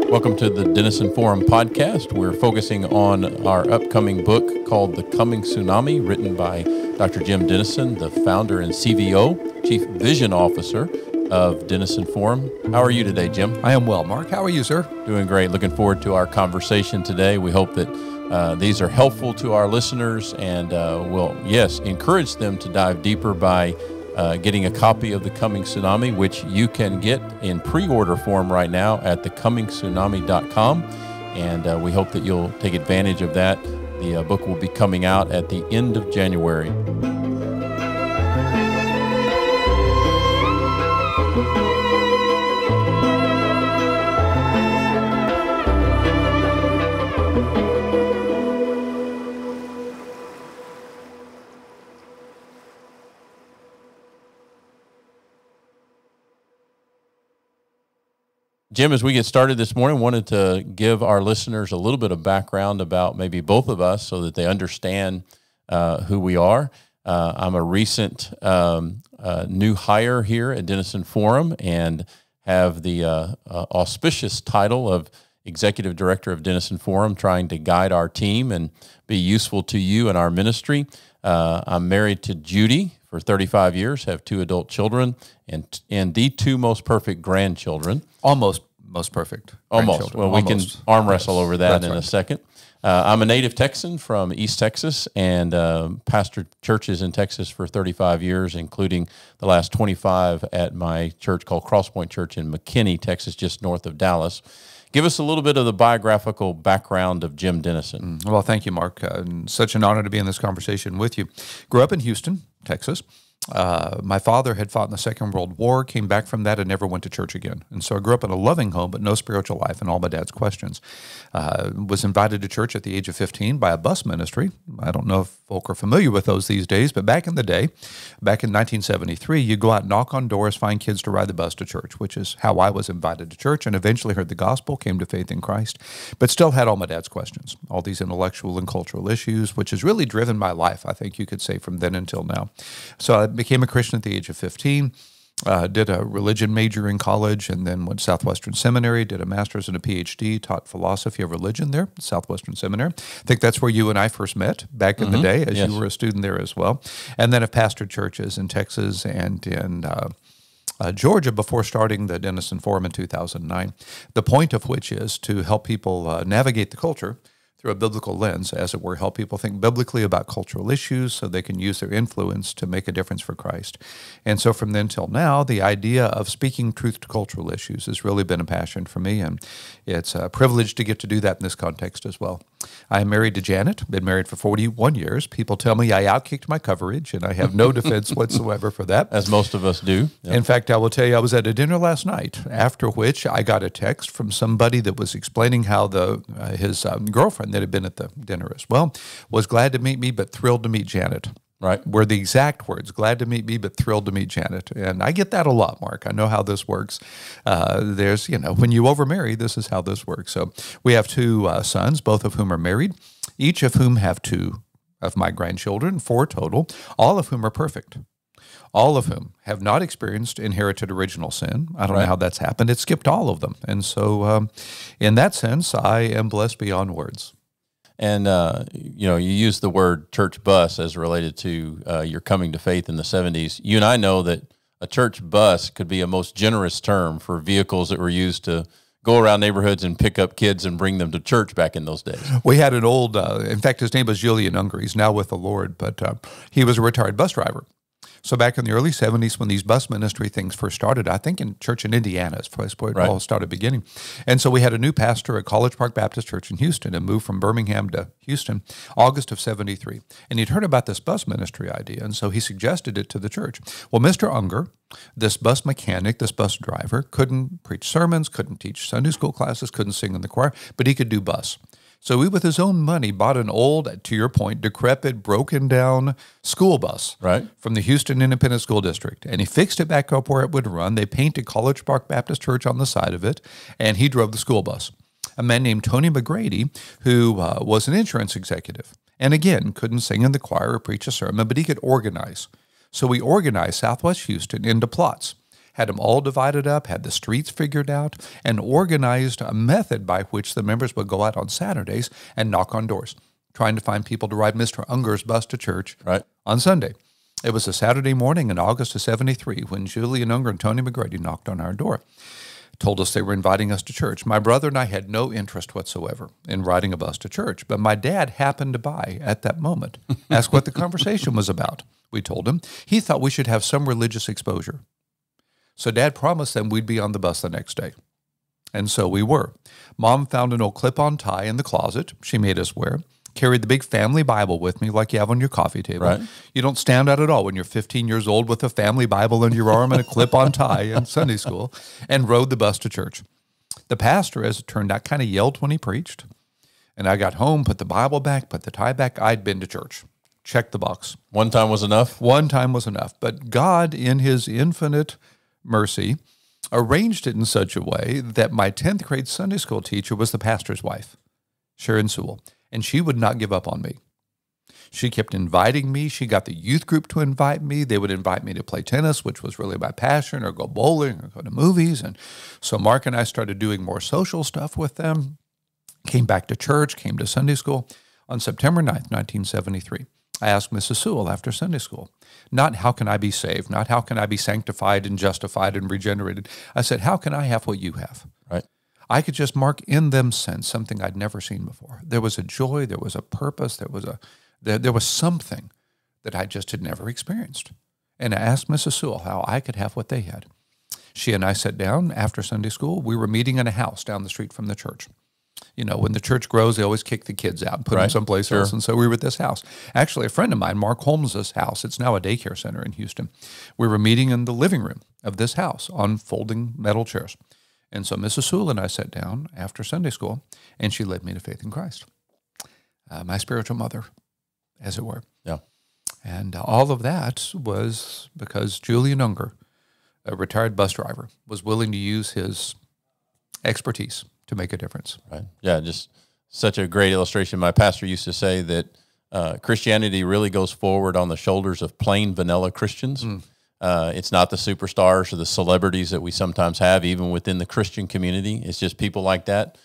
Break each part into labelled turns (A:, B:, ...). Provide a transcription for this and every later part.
A: Welcome to the Denison Forum podcast. We're focusing on our upcoming book called The Coming Tsunami, written by Dr. Jim Denison, the founder and CVO, Chief Vision Officer of Denison Forum. How are you today, Jim?
B: I am well, Mark. How are you, sir?
A: Doing great. Looking forward to our conversation today. We hope that these are helpful to our listeners and will, encourage them to dive deeper by getting a copy of The Coming Tsunami, which you can get in pre-order form right now at thecomingtsunami.com. And we hope that you'll take advantage of that. The book will be coming out at the end of January. Jim, as we get started this morning, wanted to give our listeners a little bit of background about maybe both of us so that they understand who we are. I'm a recent new hire here at Denison Forum and have the auspicious title of Executive Director of Denison Forum, trying to guide our team and be useful to you and our ministry. I'm married to Judy for 35 years, have 2 adult children, and the 2 most perfect grandchildren.
B: Almost most perfect.
A: Almost. Well, we can arm wrestle over that in a second. I'm a native Texan from East Texas and pastored churches in Texas for 35 years, including the last 25 at my church called Crosspoint Church in McKinney, Texas, just north of Dallas. Give us a little bit of the biographical background of Jim Denison.
B: Well, thank you, Mark. Such an honor to be in this conversation with you. Grew up in Houston, Texas. My father had fought in the Second World War, came back from that, and never went to church again. And so I grew up in a loving home, but no spiritual life, and all my dad's questions. Was invited to church at the age of 15 by a bus ministry. I don't know if folk are familiar with those these days, but back in the day, back in 1973, you go out, knock on doors, find kids to ride the bus to church, which is how I was invited to church, and eventually heard the gospel, came to faith in Christ, but still had all my dad's questions, all these intellectual and cultural issues, which has really driven my life, I think you could say, from then until now. So I became a Christian at the age of 15, did a religion major in college, and then went to Southwestern Seminary, did a master's and a PhD, taught philosophy of religion there at Southwestern Seminary. I think that's where you and I first met back in the day, as you were a student there as well. And then have pastored churches in Texas and in Georgia before starting the Denison Forum in 2009, the point of which is to help people navigate the culture through a biblical lens, as it were, help people think biblically about cultural issues so they can use their influence to make a difference for Christ. And so from then till now, the idea of speaking truth to cultural issues has really been a passion for me, and it's a privilege to get to do that in this context as well. I am married to Janet, been married for 41 years. People tell me I outkicked my coverage, and I have no defense whatsoever for that.
A: As most of us do.
B: Yep. In fact, I will tell you, I was at a dinner last night, after which I got a text from somebody that was explaining how his girlfriend that had been at the dinner as well was glad to meet me, but thrilled to meet Janet. Right. Were the exact words, glad to meet me, but thrilled to meet Janet. And I get that a lot, Mark. I know how this works. There's, when you overmarry, this is how this works. So we have 2 sons, both of whom are married, each of whom have 2 of my grandchildren, 4 total, all of whom are perfect. All of whom have not experienced inherited original sin. I don't know how that's happened. It skipped all of them. And so in that sense, I am blessed beyond words.
A: And, you use the word church bus as related to your coming to faith in the 70s. You and I know that a church bus could be a most generous term for vehicles that were used to go around neighborhoods and pick up kids and bring them to church back in those days.
B: We had an old, in fact, his name was Julian Unger. He's now with the Lord, but he was a retired bus driver. So back in the early 70s, when these bus ministry things first started, I think in church in Indiana is where it all started beginning. And so we had a new pastor at College Park Baptist Church in Houston and moved from Birmingham to Houston, August of 73. And he'd heard about this bus ministry idea, and so he suggested it to the church. Well, Mr. Unger, this bus mechanic, this bus driver, couldn't preach sermons, couldn't teach Sunday school classes, couldn't sing in the choir, but he could do bus. So he, with his own money, bought an old, to your point, decrepit, broken down school bus from the Houston Independent School District. And he fixed it back up where it would run. They painted College Park Baptist Church on the side of it, and he drove the school bus. a man named Tony McGrady, who was an insurance executive. And again, couldn't sing in the choir or preach a sermon, but he could organize. So we organized Southwest Houston into plots, had them all divided up, had the streets figured out, and organized a method by which the members would go out on Saturdays and knock on doors, trying to find people to ride Mr. Unger's bus to church on Sunday. It was a Saturday morning in August of '73 when Julian Unger and Tony McGrady knocked on our door, told us they were inviting us to church. My brother and I had no interest whatsoever in riding a bus to church, but my dad happened to by at that moment, asked what the conversation was about. We told him. He thought we should have some religious exposure. So Dad promised them we'd be on the bus the next day. And so we were. Mom found an old clip-on tie in the closet she made us wear, carried the big family Bible with me like you have on your coffee table.
A: Right.
B: You don't stand out at all when you're 15 years old with a family Bible under your arm and a clip-on tie in Sunday school, and rode the bus to church. The pastor, as it turned out, kind of yelled when he preached. And I got home, put the Bible back, put the tie back. I'd been to church. Check the box.
A: One time was enough?
B: One time was enough. But God, in his infinite mercy, arranged it in such a way that my 10th grade Sunday school teacher was the pastor's wife, Sharon Sewell, and she would not give up on me. She kept inviting me. She got the youth group to invite me. They would invite me to play tennis, which was really my passion, or go bowling, or go to movies. And so Mark and I started doing more social stuff with them, came back to church, came to Sunday school. On September 9th, 1973, I asked Mrs. Sewell after Sunday school, not how can I be saved, not how can I be sanctified and justified and regenerated. I said, how can I have what you have?
A: Right.
B: I could just mark in them sense something I'd never seen before. There was a joy, there was a purpose, there was something that I just had never experienced. And I asked Mrs. Sewell how I could have what they had. She and I sat down after Sunday school. We were meeting in a house down the street from the church. You know, when the church grows, they always kick the kids out and put them someplace else. And so we were at this house. Actually, a friend of mine, Mark Holmes's house, it's now a daycare center in Houston. We were meeting in the living room of this house on folding metal chairs. And so Mrs. Sewell and I sat down after Sunday school, and she led me to faith in Christ. My spiritual mother, as it were.
A: Yeah.
B: And all of that was because Julian Unger, a retired bus driver, was willing to use his expertise to make a difference.
A: Right. Yeah, just such a great illustration. My pastor used to say that Christianity really goes forward on the shoulders of plain vanilla Christians. It's not the superstars or the celebrities that we sometimes have, even within the Christian community. It's just people like that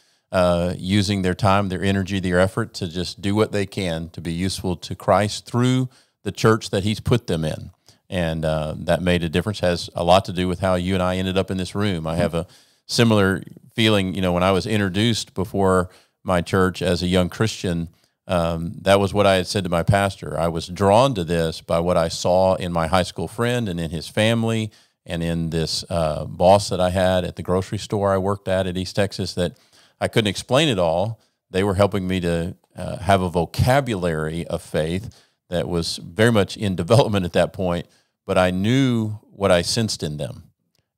A: using their time, their energy, their effort to just do what they can to be useful to Christ through the church that he's put them in. And that made a difference. Has a lot to do with how you and I ended up in this room. I have a similar feeling, you know, when I was introduced before my church as a young Christian, that was what I had said to my pastor. I was drawn to this by what I saw in my high school friend and in his family and in this boss that I had at the grocery store I worked at East Texas, that I couldn't explain it all. They were helping me to have a vocabulary of faith that was very much in development at that point, but I knew what I sensed in them.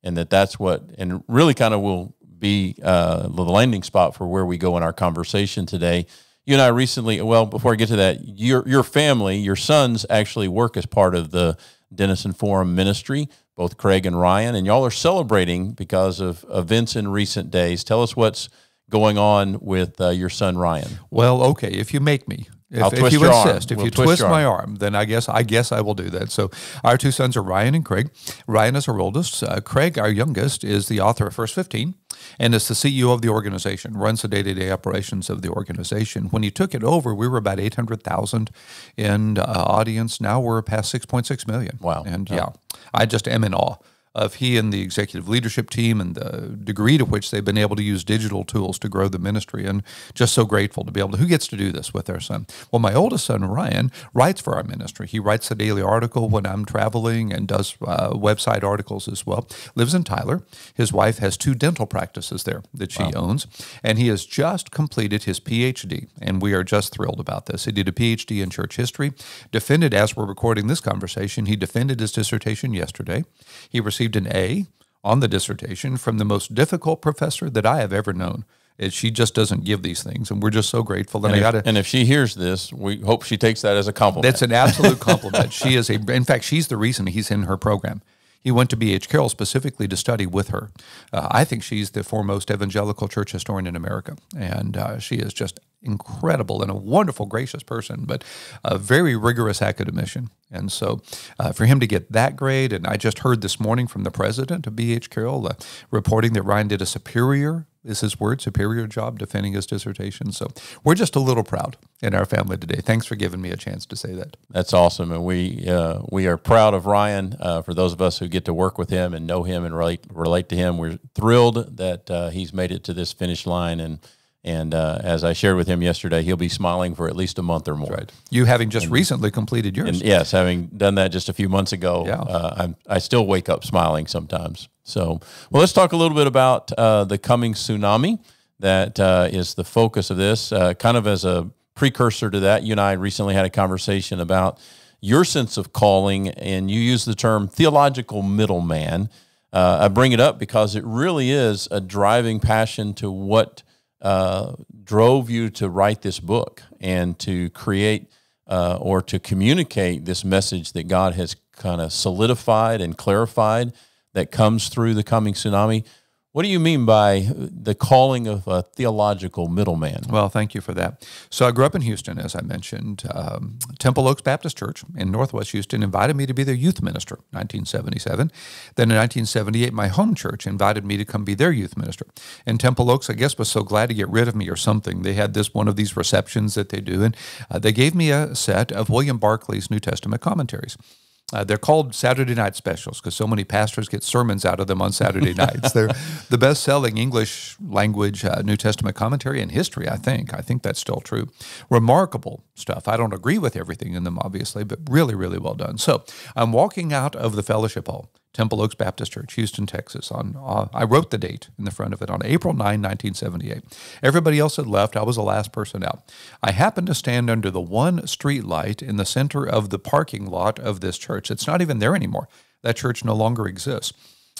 A: And that's what, and really kind of will be the landing spot for where we go in our conversation today. You and I recently, well, before I get to that, your family, your sons actually work as part of the Denison Forum ministry, both Craig and Ryan, and y'all are celebrating because of events in recent days. Tell us what's going on with your son, Ryan.
B: Well, okay, if you make me. If you insist, if you twist my arm, then I guess I will do that. So our two sons are Ryan and Craig. Ryan is our oldest. Craig, our youngest, is the author of First 15 and is the CEO of the organization, runs the day-to-day operations of the organization. When he took it over, we were about 800,000 in audience. Now we're past 6.6 million.
A: Wow.
B: And yeah, I just am in awe of he and the executive leadership team and the degree to which they've been able to use digital tools to grow the ministry, and just so grateful to be able to, who gets to do this with our son? Well, my oldest son, Ryan, writes for our ministry. He writes the daily article when I'm traveling and does website articles as well. Lives in Tyler. His wife has 2 dental practices there that she owns, and he has just completed his PhD, and we are just thrilled about this. He did a PhD in church history, defended, as we're recording this conversation, he defended his dissertation yesterday. He received an A on the dissertation from the most difficult professor that I have ever known. She just doesn't give these things, and we're just so grateful.
A: And if she hears this, we hope she takes that as a compliment.
B: That's an absolute compliment. In fact, she's the reason he's in her program. He went to B.H. Carroll specifically to study with her. I think she's the foremost evangelical church historian in America, and she is just incredible and a wonderful, gracious person, but a very rigorous academician. And so for him to get that grade, and I just heard this morning from the president of B.H. Carroll reporting that Ryan did a superior job defending his dissertation. So we're just a little proud in our family today. Thanks for giving me a chance to say that.
A: That's awesome. And we are proud of Ryan. For those of us who get to work with him and know him and relate to him, we're thrilled that he's made it to this finish line. And as I shared with him yesterday, he'll be smiling for at least a month or more.
B: That's right. You having just recently completed yours.
A: And yes, having done that just a few months ago,
B: Yeah.
A: I still wake up smiling sometimes. So, well, let's talk a little bit about the coming tsunami. That is the focus of this. Kind of as a precursor to that, you and I recently had a conversation about your sense of calling, and you use the term theological middleman. I bring it up because it really is a driving passion to what drove you to write this book and to create or to communicate this message that God has kind of solidified and clarified that comes through the coming tsunami. What do you mean by the calling of a theological middleman?
B: Well, thank you for that. So I grew up in Houston, as I mentioned. Temple Oaks Baptist Church in Northwest Houston invited me to be their youth minister, 1977. Then in 1978, my home church invited me to come be their youth minister. And Temple Oaks, I guess, was so glad to get rid of me or something. They had one of these receptions that they do, and they gave me a set of William Barclay's New Testament commentaries. They're called Saturday night specials because so many pastors get sermons out of them on Saturday nights. They're the best-selling English language New Testament commentary in history, I think. I think that's still true. Remarkable stuff. I don't agree with everything in them, obviously, but really, really well done. So I'm walking out of the fellowship hall, Temple Oaks Baptist Church, Houston, Texas. I wrote the date in the front of it on April 9, 1978. Everybody else had left. I was the last person out. I happened to stand under the one street light in the center of the parking lot of this church. It's not even there anymore. That church no longer exists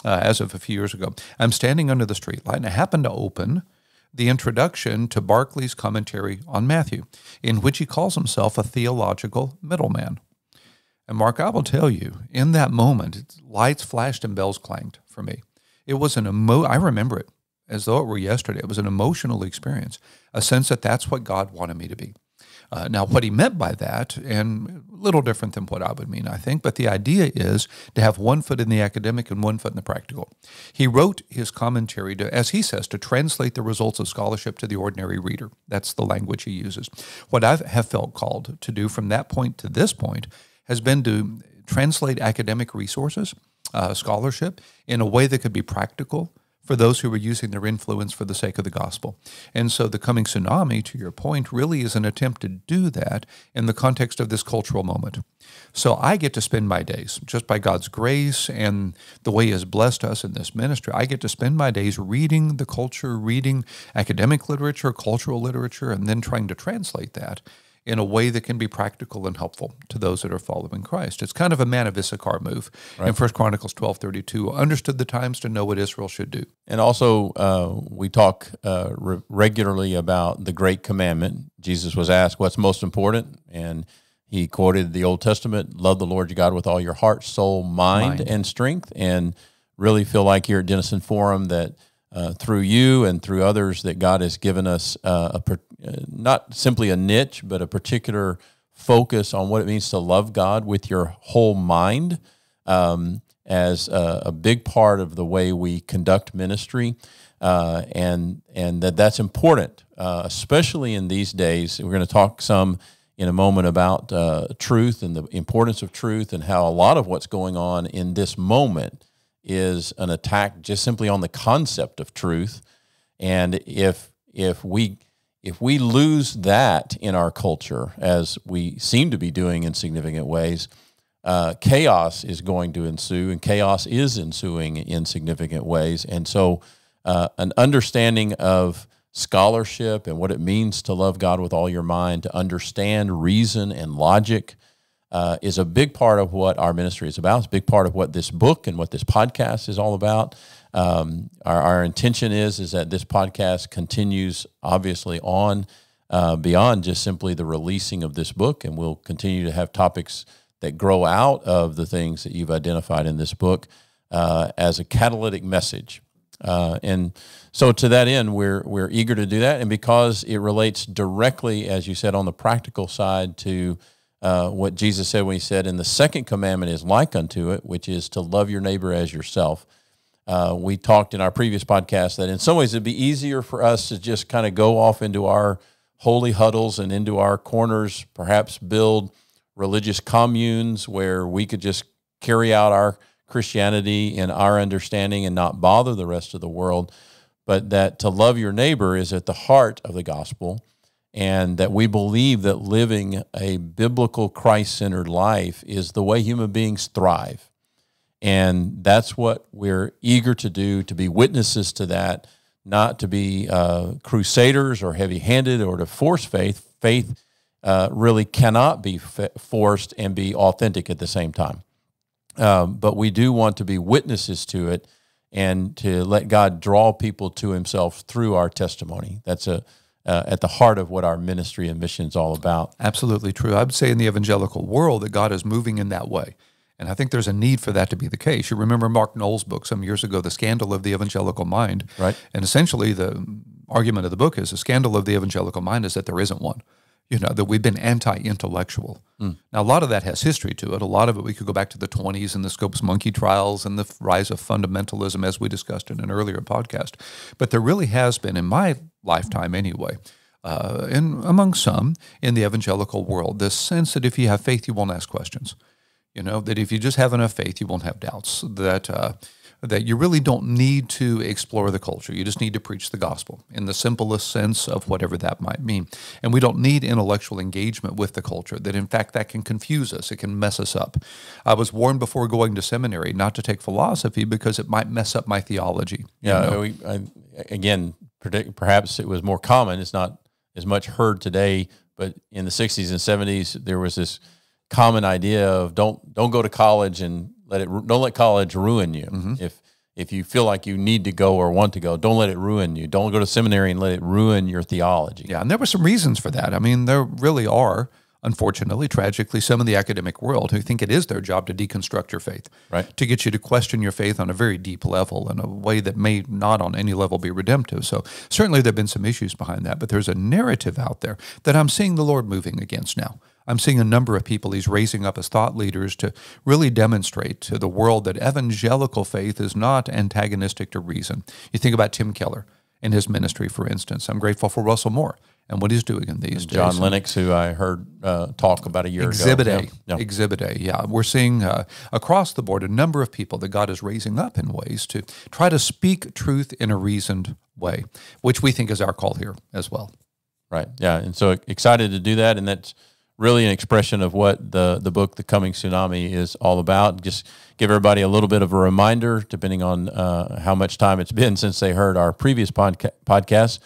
B: as of a few years ago. I'm standing under the street light, and I happened to open the introduction to Barclay's commentary on Matthew, in which he calls himself a theological middleman. And Mark, I will tell you, in that moment, lights flashed and bells clanged for me. It was I remember it as though it were yesterday. It was an emotional experience, a sense that that's what God wanted me to be. Now, what he meant by that, and a little different than what I would mean, I think, but the idea is to have one foot in the academic and one foot in the practical. He wrote his commentary to, as he says, to translate the results of scholarship to the ordinary reader. That's the language he uses. What I have felt called to do from that point to this point has been to translate academic resources, scholarship, in a way that could be practical for those who were using their influence for the sake of the gospel. And so the coming tsunami, to your point, really is an attempt to do that in the context of this cultural moment. So I get to spend my days, just by God's grace and the way he has blessed us in this ministry, I get to spend my days reading the culture, reading academic literature, cultural literature, and then trying to translate that in a way that can be practical and helpful to those that are following Christ. It's kind of a man of Issachar move. Right. In 1 Chronicles 12:32, understood the times to know what Israel should do.
A: And also, we talk regularly about the Great Commandment. Jesus was asked, what's most important? And he quoted the Old Testament, love the Lord your God with all your heart, soul, mind. And strength. And really feel like here at Denison Forum that through you and through others that God has given us not simply a niche, but a particular focus on what it means to love God with your whole mind as a big part of the way we conduct ministry, and that's important, especially in these days. We're going to talk some in a moment about truth and the importance of truth and how a lot of what's going on in this moment is an attack just simply on the concept of truth. And if we lose that in our culture, as we seem to be doing in significant ways, chaos is going to ensue, and chaos is ensuing in significant ways. And so an understanding of scholarship and what it means to love God with all your mind, to understand reason and logic, is a big part of what our ministry is about. It's a big part of what this book and what this podcast is all about. Our intention is that this podcast continues obviously on beyond just simply the releasing of this book, and we'll continue to have topics that grow out of the things that you've identified in this book. as a catalytic message. And so to that end, we're eager to do that. And because it relates directly, as you said, on the practical side to what Jesus said when he said, and the second commandment is like unto it, which is to love your neighbor as yourself. We talked in our previous podcast that in some ways it'd be easier for us to just kind of go off into our holy huddles and into our corners, perhaps build religious communes where we could just carry out our Christianity and our understanding and not bother the rest of the world, but that to love your neighbor is at the heart of the gospel, and that we believe that living a biblical Christ-centered life is the way human beings thrive. And that's what we're eager to do, to be witnesses to that, not to be crusaders or heavy-handed or to force faith. Faith really cannot be forced and be authentic at the same time. But we do want to be witnesses to it and to let God draw people to himself through our testimony. That's at the heart of what our ministry and mission is all about.
B: Absolutely true. I would say in the evangelical world that God is moving in that way. And I think there's a need for that to be the case. You remember Mark Knoll's book some years ago, The Scandal of the Evangelical Mind.
A: Right.
B: And essentially the argument of the book is the scandal of the evangelical mind is that there isn't one. You know, that we've been anti-intellectual. Now, a lot of that has history to it. A lot of it, we could go back to the 20s and the Scopes monkey trials and the rise of fundamentalism, as we discussed in an earlier podcast. But there really has been, in my lifetime anyway, and among some in the evangelical world, this sense that if you have faith, you won't ask questions. You know, that if you just have enough faith, you won't have doubts. That you really don't need to explore the culture. You just need to preach the gospel in the simplest sense of whatever that might mean. And we don't need intellectual engagement with the culture, that in fact that can confuse us. It can mess us up. I was warned before going to seminary not to take philosophy because it might mess up my theology.
A: Yeah, again, perhaps it was more common. It's not as much heard today, but in the 60s and 70s, there was this common idea of don't go to college and don't let college ruin you. Mm-hmm. If you feel like you need to go or want to go, don't let it ruin you. Don't go to seminary and let it ruin your theology.
B: Yeah, and there were some reasons for that. I mean, there really are, unfortunately, tragically, some in the academic world who think it is their job to deconstruct your faith,
A: right?
B: To get you to question your faith on a very deep level in a way that may not on any level be redemptive. So certainly there have been some issues behind that, but there's a narrative out there that I'm seeing the Lord moving against now. I'm seeing a number of people he's raising up as thought leaders to really demonstrate to the world that evangelical faith is not antagonistic to reason. You think about Tim Keller and his ministry, for instance. I'm grateful for Russell Moore and what he's doing in these days.
A: John Lennox, who I heard talk about a year ago.
B: Exhibit A, yeah. We're seeing across the board a number of people that God is raising up in ways to try to speak truth in a reasoned way, which we think is our call here as well.
A: Right, yeah, and so excited to do that, and that's really an expression of what the book, The Coming Tsunami, is all about. Just give everybody a little bit of a reminder, depending on how much time it's been since they heard our previous podcast,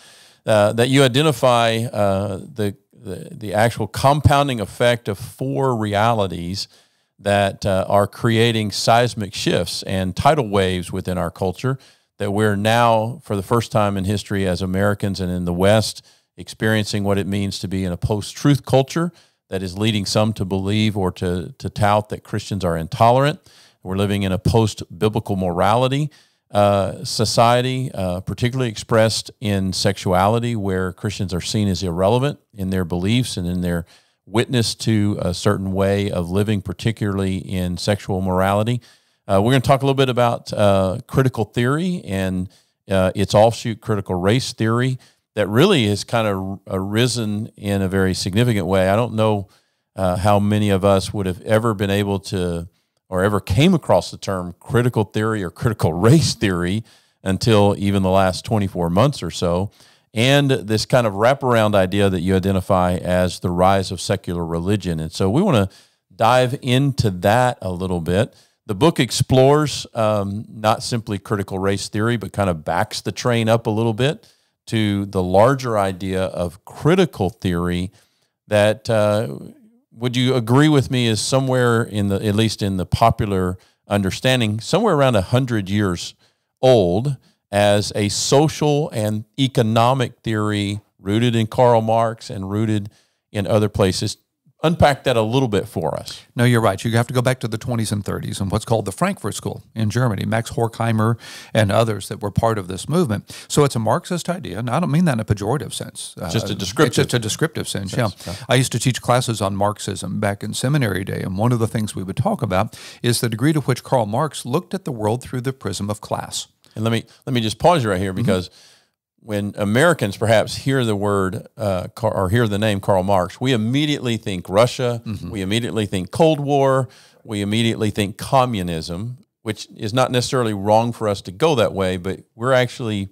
A: that you identify the actual compounding effect of four realities that are creating seismic shifts and tidal waves within our culture, that we're now, for the first time in history as Americans and in the West, experiencing what it means to be in a post-truth culture that is leading some to believe or to tout that Christians are intolerant. We're living in a post-biblical morality society, particularly expressed in sexuality, where Christians are seen as irrelevant in their beliefs and in their witness to a certain way of living, particularly in sexual morality. We're going to talk a little bit about critical theory and its offshoot, critical race theory, that really has kind of arisen in a very significant way. I don't know how many of us would have ever been able to or ever came across the term critical theory or critical race theory until even the last 24 months or so. And this kind of wraparound idea that you identify as the rise of secular religion. And so we want to dive into that a little bit. The book explores not simply critical race theory, but kind of backs the train up a little bit to the larger idea of critical theory that, would you agree with me, is somewhere in the, at least in the popular understanding, somewhere around 100 years old as a social and economic theory rooted in Karl Marx and rooted in other places, unpack that a little bit for us.
B: No, you're right. You have to go back to the 20s and 30s and what's called the Frankfurt School in Germany, Max Horkheimer and others that were part of this movement. So it's a Marxist idea, and I don't mean that in a pejorative sense.
A: Just a descriptive.
B: It's just a descriptive sense, yeah. I used to teach classes on Marxism back in seminary day, and one of the things we would talk about is the degree to which Karl Marx looked at the world through the prism of class.
A: And let me just pause you right here, because when Americans perhaps hear the word or hear the name Karl Marx, we immediately think Russia, we immediately think Cold War, we immediately think communism, which is not necessarily wrong for us to go that way, but we're actually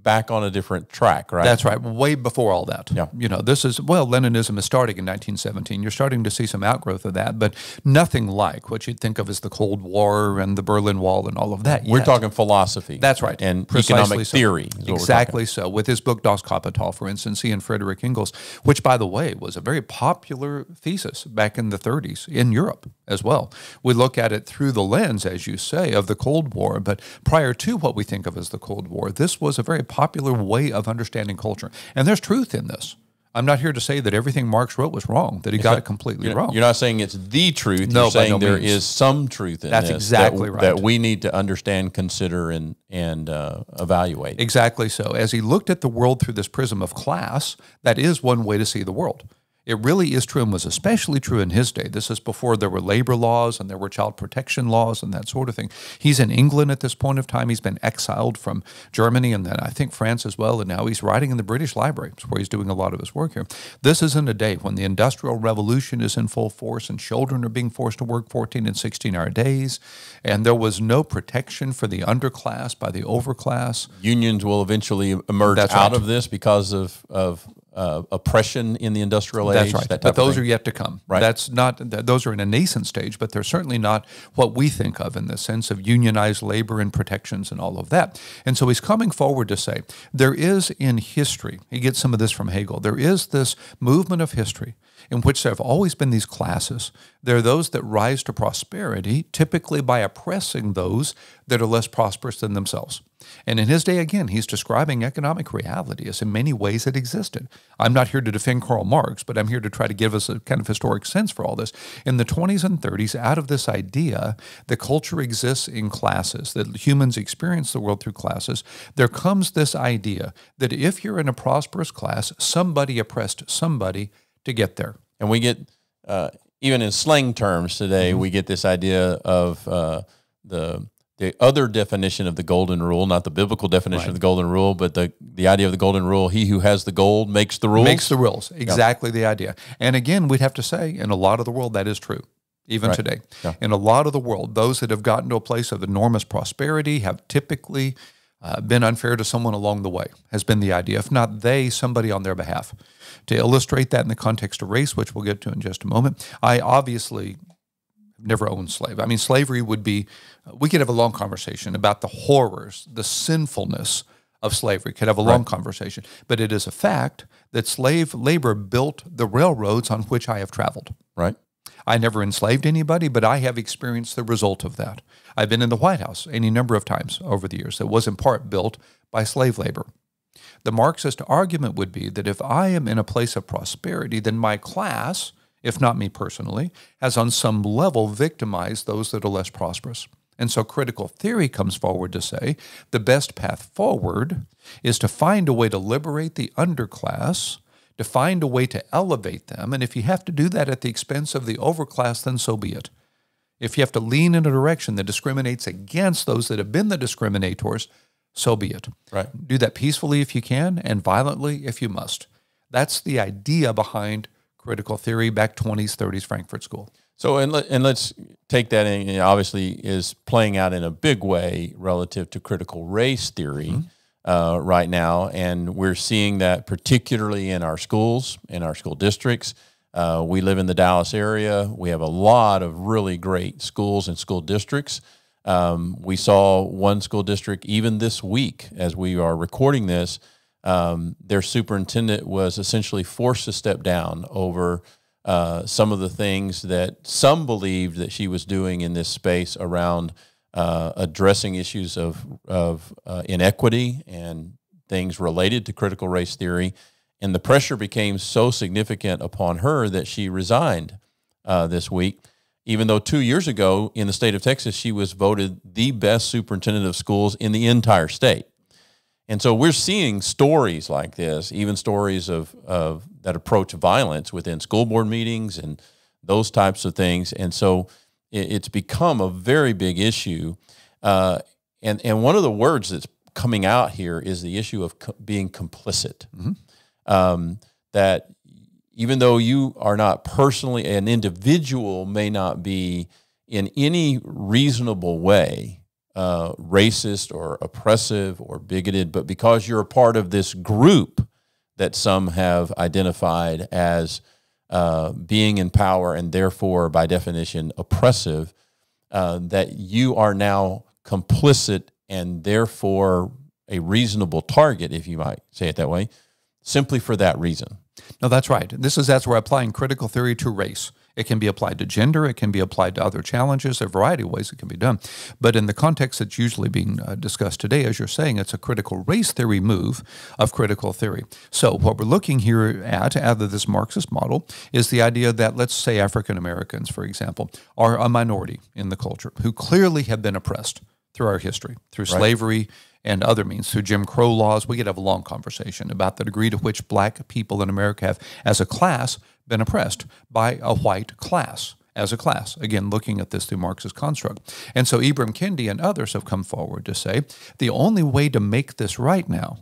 A: back on a different track, right?
B: That's right. Way before all that.
A: Yeah.
B: You know, this is, well, Leninism is starting in 1917. You're starting to see some outgrowth of that, but nothing like what you'd think of as the Cold War and the Berlin Wall and all of that
A: We're
B: yet.
A: talking philosophy.
B: That's right.
A: And
B: Precisely
A: economic
B: so.
A: theory. Is what
B: Exactly so. With his book Das Kapital, for instance, he and Friedrich Engels, which, by the way, was a very popular thesis back in the 30s in Europe as well. We look at it through the lens, as you say, of the Cold War, but prior to what we think of as the Cold War, this was a very popular way of understanding culture. And there's truth in this. I'm not here to say that everything Marx wrote was wrong, that he got it completely wrong.
A: You're not saying it's the truth.
B: No,
A: you're saying
B: by no
A: there
B: means.
A: is some truth in
B: That's
A: this
B: exactly right.
A: that we need to understand, consider, and evaluate.
B: Exactly so. As he looked at the world through this prism of class, that is one way to see the world. It really is true and was especially true in his day. This is before there were labor laws and there were child protection laws and that sort of thing. He's in England at this point of time. He's been exiled from Germany and then I think France as well, and now he's writing in the British Library, where he's doing a lot of his work here. This is in a day when the Industrial Revolution is in full force and children are being forced to work 14 and 16-hour days, and there was no protection for the underclass by the overclass.
A: Unions will eventually emerge out of this because of oppression in the industrial age.
B: That's right.
A: That
B: but those are yet to come.
A: Right.
B: That's not. Those are in a nascent stage, but they're certainly not what we think of in the sense of unionized labor and protections and all of that. And so he's coming forward to say there is in history. He gets some of this from Hegel. There is this movement of history in which there have always been these classes. There are those that rise to prosperity, typically by oppressing those that are less prosperous than themselves. And in his day, again, he's describing economic reality as in many ways it existed. I'm not here to defend Karl Marx, but I'm here to try to give us a kind of historic sense for all this. In the 20s and 30s, out of this idea that culture exists in classes, that humans experience the world through classes, there comes this idea that if you're in a prosperous class, somebody oppressed somebody to get there.
A: And we get, even in slang terms today, we get this idea of the other definition of the golden rule, not the biblical definition of the golden rule, but the idea of the golden rule, he who has the gold makes the rules.
B: Makes the rules, exactly the idea. And again, we'd have to say, in a lot of the world, that is true, even today. Yeah. In a lot of the world, those that have gotten to a place of enormous prosperity have typically been unfair to someone along the way, has been the idea. If not they, somebody on their behalf. To illustrate that in the context of race, which we'll get to in just a moment, I obviously never owned slave. I mean, slavery would be, we could have a long conversation about the horrors, the sinfulness of slavery, could have a long conversation. But it is a fact that slave labor built the railroads on which I have traveled.
A: Right.
B: I never enslaved anybody, but I have experienced the result of that. I've been in the White House any number of times over the years that was in part built by slave labor. The Marxist argument would be that if I am in a place of prosperity, then my class, if not me personally, has on some level victimized those that are less prosperous. And so critical theory comes forward to say the best path forward is to find a way to liberate the underclass, to find a way to elevate them, and if you have to do that at the expense of the overclass, then so be it. If you have to lean in a direction that discriminates against those that have been the discriminators, so be it.
A: Right.
B: Do that peacefully if you can, and violently if you must. That's the idea behind critical theory, back 20s, 30s Frankfurt School.
A: So, and let's take that in, obviously is playing out in a big way relative to critical race theory right now, and we're seeing that particularly in our schools, in our school districts. We live in the Dallas area. We have a lot of really great schools and school districts. We saw one school district even this week as we are recording this, their superintendent was essentially forced to step down over some of the things that some believed that she was doing in this space around addressing issues of inequity and things related to critical race theory. And the pressure became so significant upon her that she resigned this week, even though 2 years ago in the state of Texas, she was voted the best superintendent of schools in the entire state. And so we're seeing stories like this, even stories of that approach violence within school board meetings and those types of things. And so it's become a very big issue. And one of the words that's coming out here is the issue of being complicit. That even though you are not personally, an individual may not be in any reasonable way racist or oppressive or bigoted, but because you're a part of this group that some have identified as being in power and therefore, by definition, oppressive, that you are now complicit and therefore a reasonable target, if you might say it that way, simply for that reason.
B: No, that's right. That's where applying critical theory to race. It can be applied to gender. It can be applied to other challenges. There are a variety of ways it can be done. But in the context that's usually being discussed today, as you're saying, it's a critical race theory move of critical theory. So what we're looking here at, out of this Marxist model, is the idea that, let's say, African Americans, for example, are a minority in the culture who clearly have been oppressed through our history, through slavery and other means, through Jim Crow laws. We could have a long conversation about the degree to which black people in America have, as a class, been oppressed by a white class, as a class. Again, looking at this through Marx's construct. And so Ibram Kendi and others have come forward to say the only way to make this right now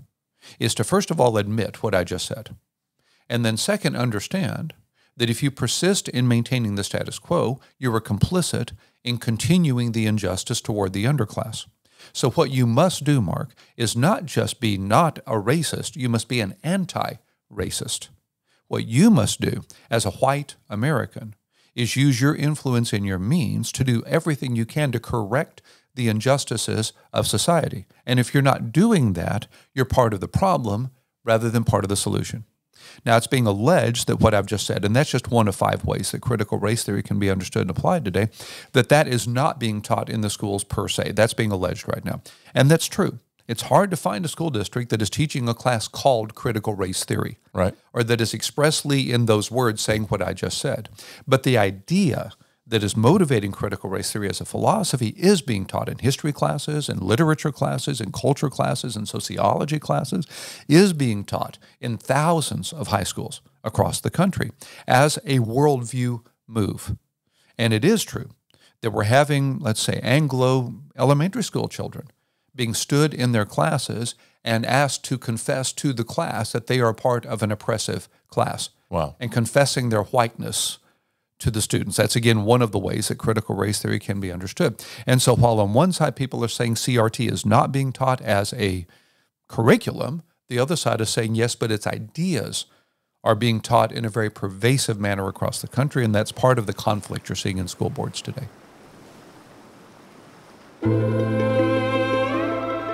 B: is to, first of all, admit what I just said. And then second, understand that if you persist in maintaining the status quo, you are complicit in continuing the injustice toward the underclass. So what you must do, Mark, is not just be not a racist, you must be an anti-racist. What you must do as a white American is use your influence and your means to do everything you can to correct the injustices of society. And if you're not doing that, you're part of the problem rather than part of the solution. Now, it's being alleged that what I've just said, and that's just one of 5 ways that critical race theory can be understood and applied today, that is not being taught in the schools per se. That's being alleged right now. And that's true. It's hard to find a school district that is teaching a class called critical race theory,
A: right,
B: or that is expressly in those words saying what I just said. But the idea that is motivating critical race theory as a philosophy is being taught in history classes, in literature classes, in culture classes, in sociology classes, is being taught in thousands of high schools across the country as a worldview move. And it is true that we're having, let's say, Anglo elementary school children being stood in their classes and asked to confess to the class that they are a part of an oppressive class.
A: Wow.
B: And confessing their whiteness to the students. That's, again, one of the ways that critical race theory can be understood. And so while on one side people are saying CRT is not being taught as a curriculum, the other side is saying, yes, but its ideas are being taught in a very pervasive manner across the country, and that's part of the conflict you're seeing in school boards today.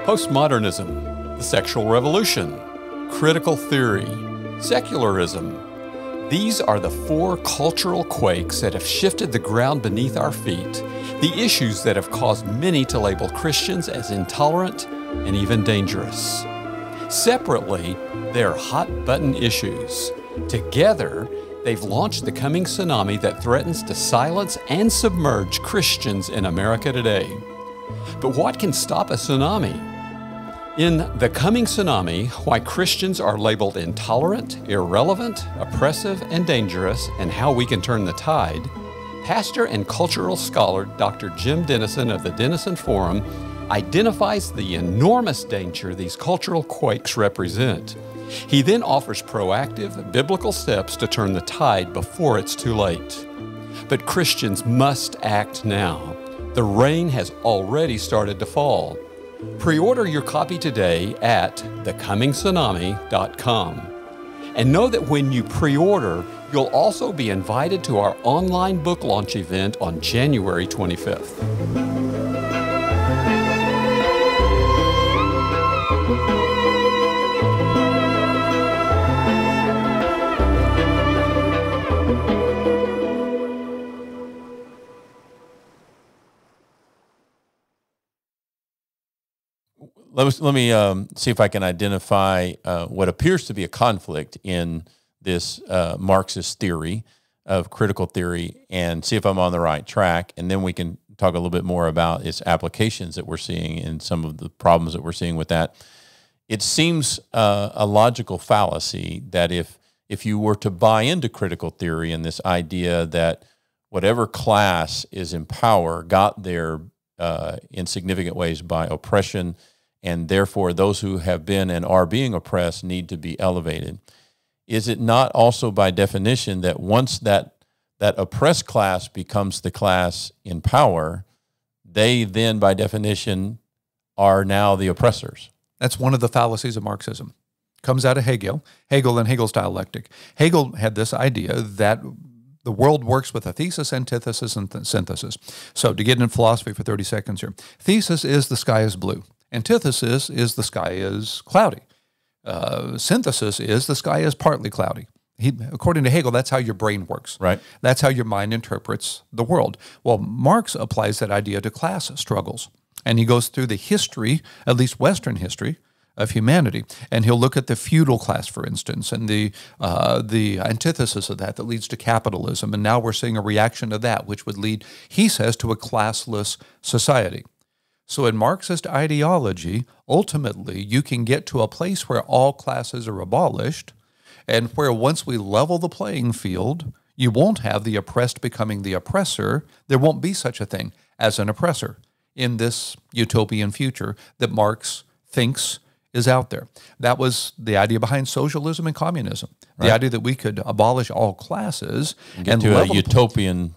C: Postmodernism, the sexual revolution, critical theory, secularism. These are the 4 cultural quakes that have shifted the ground beneath our feet, the issues that have caused many to label Christians as intolerant and even dangerous. Separately, they are hot-button issues. Together, they've launched the coming tsunami that threatens to silence and submerge Christians in America today. But what can stop a tsunami? In The Coming Tsunami, Why Christians Are Labeled Intolerant, Irrelevant, Oppressive, and Dangerous, and How We Can Turn the Tide, pastor and cultural scholar Dr. Jim Denison of the Denison Forum identifies the enormous danger these cultural quakes represent. He then offers proactive, biblical steps to turn the tide before it's too late. But Christians must act now. The rain has already started to fall. Pre-order your copy today at thecomingsTsunami.com. And know that when you pre-order, you'll also be invited to our online book launch event on January 25th.
A: let me see if I can identify what appears to be a conflict in this Marxist theory of critical theory, and see if I'm on the right track, and then we can talk a little bit more about its applications that we're seeing and some of the problems that we're seeing with that. It seems a logical fallacy that if you were to buy into critical theory and this idea that whatever class is in power got there in significant ways by oppression, and therefore those who have been and are being oppressed need to be elevated, is it not also by definition that once that oppressed class becomes the class in power, they then by definition are now the oppressors?
B: That's one of the fallacies of Marxism. Comes out of Hegel and Hegel's dialectic. Hegel had this idea that the world works with a thesis, antithesis, and synthesis. So to get into philosophy for 30 seconds here, thesis is the sky is blue. Antithesis is the sky is cloudy. Synthesis is the sky is partly cloudy. According to Hegel, that's how your brain works.
A: Right.
B: That's how your mind interprets the world. Well, Marx applies that idea to class struggles. And he goes through the history, at least Western history, of humanity. And he'll look at the feudal class, for instance, and the antithesis of that leads to capitalism. And now we're seeing a reaction to that, which would lead, he says, to a classless society. So in Marxist ideology, ultimately, you can get to a place where all classes are abolished, and where once we level the playing field, you won't have the oppressed becoming the oppressor. There won't be such a thing as an oppressor in this utopian future that Marx thinks is out there. That was the idea behind socialism and communism. The idea that we could abolish all classes
A: and to a utopian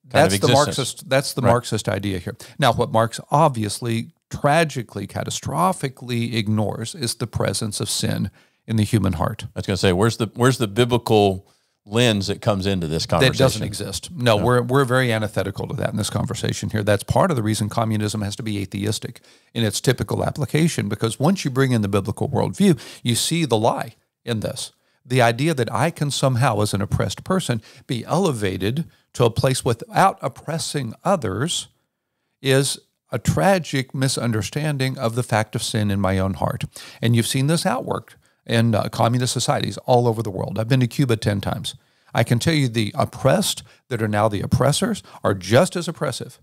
A: kind of existence.
B: That's the Marxist idea here. Now, what Marx obviously, tragically, catastrophically ignores is the presence of sin in the human heart.
A: I was going to say, where's the biblical lens that comes into this conversation?
B: That doesn't exist. No, we're very antithetical to that in this conversation here. That's part of the reason communism has to be atheistic in its typical application, because once you bring in the biblical worldview, you see the lie in this. The idea that I can somehow, as an oppressed person, be elevated to a place without oppressing others is a tragic misunderstanding of the fact of sin in my own heart. And you've seen this outworked in communist societies all over the world. I've been to Cuba 10 times. I can tell you the oppressed that are now the oppressors are just as oppressive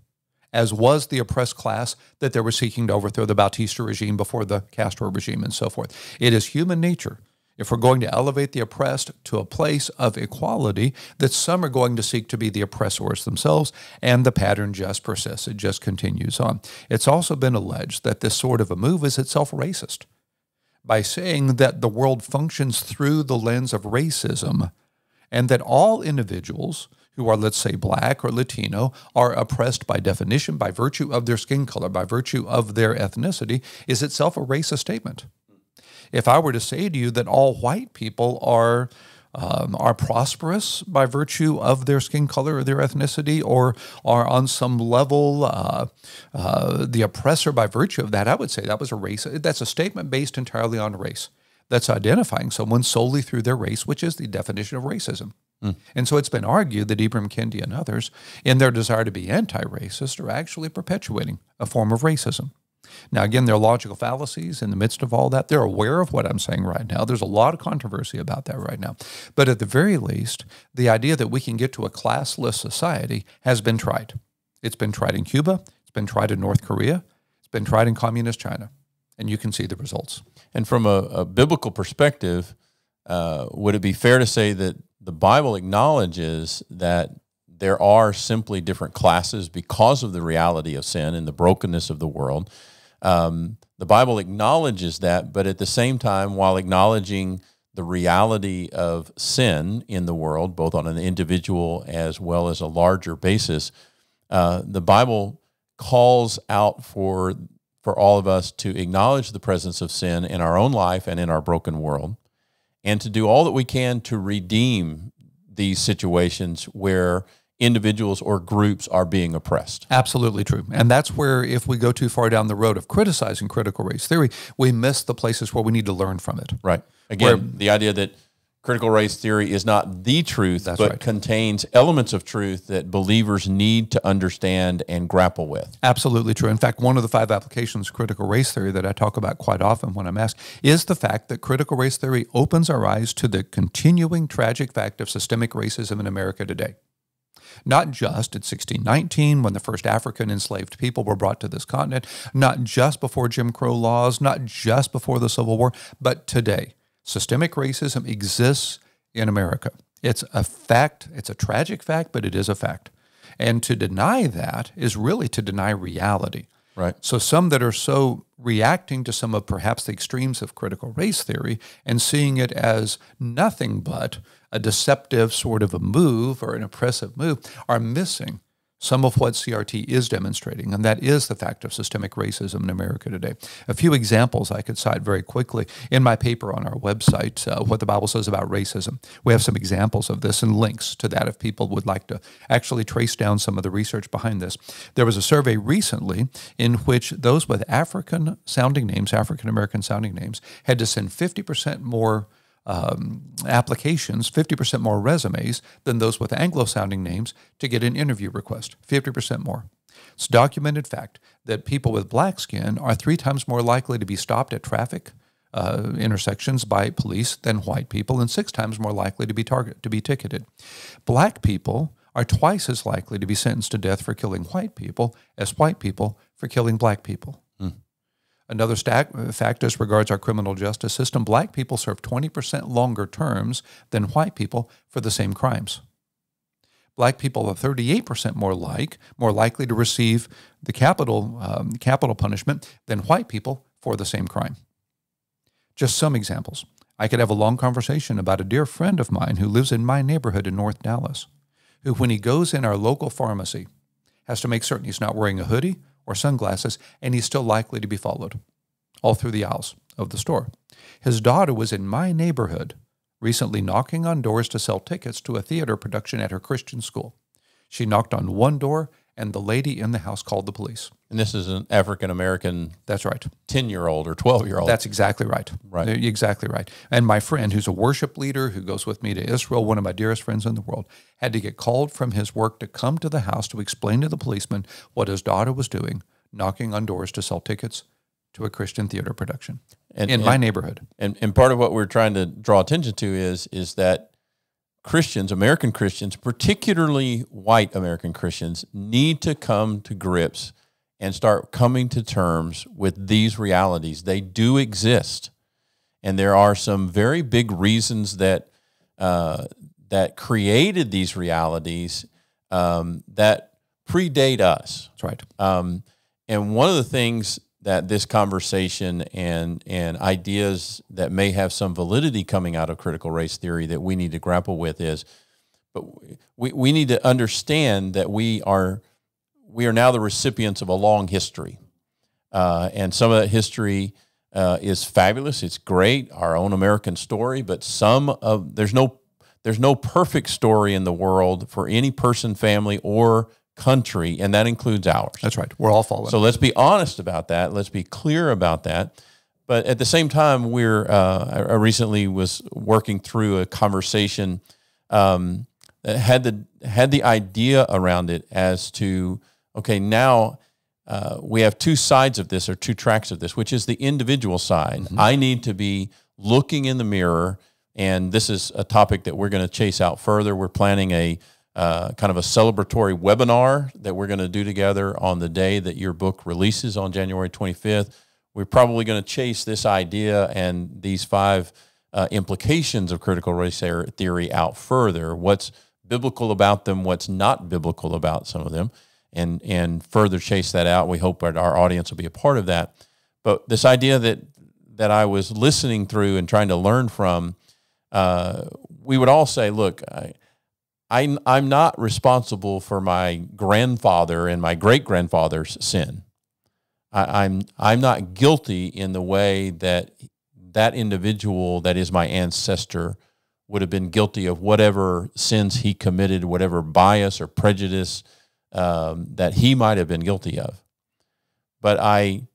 B: as was the oppressed class that they were seeking to overthrow the Bautista regime before the Castro regime and so forth. It is human nature, if we're going to elevate the oppressed to a place of equality, that some are going to seek to be the oppressors themselves, and the pattern just persists. It just continues on. It's also been alleged that this sort of a move is itself racist, by saying that the world functions through the lens of racism, and that all individuals who are, let's say, black or Latino, are oppressed by definition, by virtue of their skin color, by virtue of their ethnicity, is itself a racist statement. If I were to say to you that all white people are prosperous by virtue of their skin color or their ethnicity, or are on some level the oppressor by virtue of that, I would say that was a race. That's a statement based entirely on race. That's identifying someone solely through their race, which is the definition of racism. And so it's been argued that Ibram Kendi and others, in their desire to be anti-racist, are actually perpetuating a form of racism. Now, again, there are logical fallacies in the midst of all that. They're aware of what I'm saying right now. There's a lot of controversy about that right now. But at the very least, the idea that we can get to a classless society has been tried. It's been tried in Cuba. It's been tried in North Korea. It's been tried in communist China. And you can see the results.
A: And from a biblical perspective, would it be fair to say that the Bible acknowledges that there are simply different classes because of the reality of sin and the brokenness of the world? The Bible acknowledges that, but at the same time, while acknowledging the reality of sin in the world, both on an individual as well as a larger basis, the Bible calls out for all of us to acknowledge the presence of sin in our own life and in our broken world, and to do all that we can to redeem these situations where individuals or groups are being oppressed.
B: Absolutely true. And that's where, if we go too far down the road of criticizing critical race theory, we miss the places where we need to learn from it.
A: Right. Again, the idea that critical race theory is not the truth,
B: That's
A: but
B: right.
A: contains elements of truth that believers need to understand and grapple with.
B: Absolutely true. In fact, one of the 5 applications of critical race theory that I talk about quite often when I'm asked is the fact that critical race theory opens our eyes to the continuing tragic fact of systemic racism in America today. Not just at 1619, when the first African enslaved people were brought to this continent, not just before Jim Crow laws, not just before the Civil War, but today. Systemic racism exists in America. It's a fact. It's a tragic fact, but it is a fact. And to deny that is really to deny reality.
A: Right.
B: So some that are so reacting to some of perhaps the extremes of critical race theory and seeing it as nothing but a deceptive sort of a move or an oppressive move are missing some of what CRT is demonstrating, and that is the fact of systemic racism in America today. A few examples I could cite very quickly in my paper on our website, What the Bible Says About Racism. We have some examples of this and links to that if people would like to actually trace down some of the research behind this. There was a survey recently in which those with African-sounding names, African-American sounding names, had to send 50% more applications, 50% more resumes than those with Anglo-sounding names to get an interview request, 50% more. It's documented fact that people with black skin are 3 times more likely to be stopped at traffic intersections by police than white people, and 6 times more likely to be ticketed. Black people are twice as likely to be sentenced to death for killing white people as white people for killing black people. Another fact as regards our criminal justice system, black people serve 20% longer terms than white people for the same crimes. Black people are 38% more likely to receive the capital punishment than white people for the same crime. Just some examples. I could have a long conversation about a dear friend of mine who lives in my neighborhood in North Dallas, who when he goes in our local pharmacy has to make certain he's not wearing a hoodie or sunglasses, and he's still likely to be followed all through the aisles of the store. His daughter was in my neighborhood recently knocking on doors to sell tickets to a theater production at her Christian school. She knocked on one door, and the lady in the house called the police.
A: And this is an African-American
B: That's right.
A: 10-year-old or 12-year-old.
B: That's exactly right.
A: Right.
B: Exactly right. And my friend, who's a worship leader who goes with me to Israel, one of my dearest friends in the world, had to get called from his work to come to the house to explain to the policeman what his daughter was doing, knocking on doors to sell tickets to a Christian theater production in my neighborhood.
A: And part of what we're trying to draw attention to is that Christians, American Christians, particularly white American Christians, need to come to grips and start coming to terms with these realities. They do exist. And there are some very big reasons that that created these realities that predate us.
B: That's right.
A: And one of the things that this conversation and ideas that may have some validity coming out of critical race theory that we need to grapple with is, but we need to understand that we are now the recipients of a long history. And some of that history is fabulous. It's great, our own American story, but there's no perfect story in the world for any person, family, or country, and that includes ours.
B: That's right. We're all fallen.
A: So let's be honest about that. Let's be clear about that. But at the same time, I recently was working through a conversation that had the idea around it as to, okay, now we have 2 sides of this, or 2 tracks of this, which is the individual side. Mm-hmm. I need to be looking in the mirror, and this is a topic that we're going to chase out further. We're planning a kind of a celebratory webinar that we're going to do together on the day that your book releases on January 25th. We're probably going to chase this idea and these 5 implications of critical race theory out further. What's biblical about them, what's not biblical about some of them, and further chase that out. We hope that our audience will be a part of that. But this idea that I was listening through and trying to learn from, we would all say, look, I'm not responsible for my grandfather and my great-grandfather's sin. I'm not guilty in the way that individual that is my ancestor would have been guilty of whatever sins he committed, whatever bias or prejudice that he might have been guilty of. But I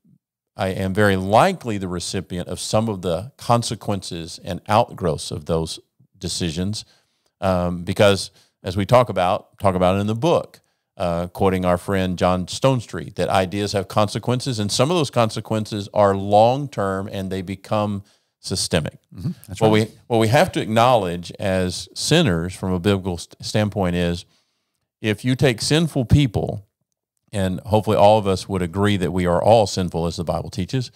A: am very likely the recipient of some of the consequences and outgrowths of those decisions, because as we talk about it in the book, quoting our friend John Stonestreet, that ideas have consequences, and some of those consequences are long-term and they become systemic.
B: Mm-hmm. That's right.
A: What we have to acknowledge as sinners from a biblical standpoint is, if you take sinful people, and hopefully all of us would agree that we are all sinful as the Bible teaches,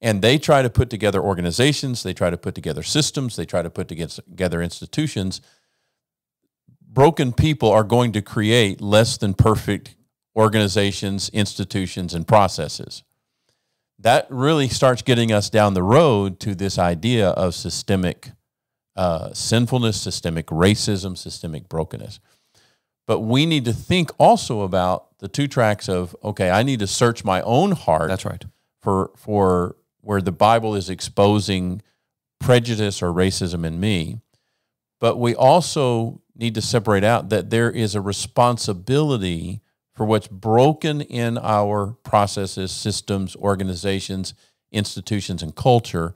A: and they try to put together organizations, they try to put together systems, they try to put together institutions, broken people are going to create less than perfect organizations, institutions, and processes. That really starts getting us down the road to this idea of systemic sinfulness, systemic racism, systemic brokenness. But we need to think also about the two tracks of, okay, I need to search my own heart.
B: That's right.
A: For where the Bible is exposing prejudice or racism in me. But we also need to separate out that there is a responsibility for what's broken in our processes, systems, organizations, institutions, and culture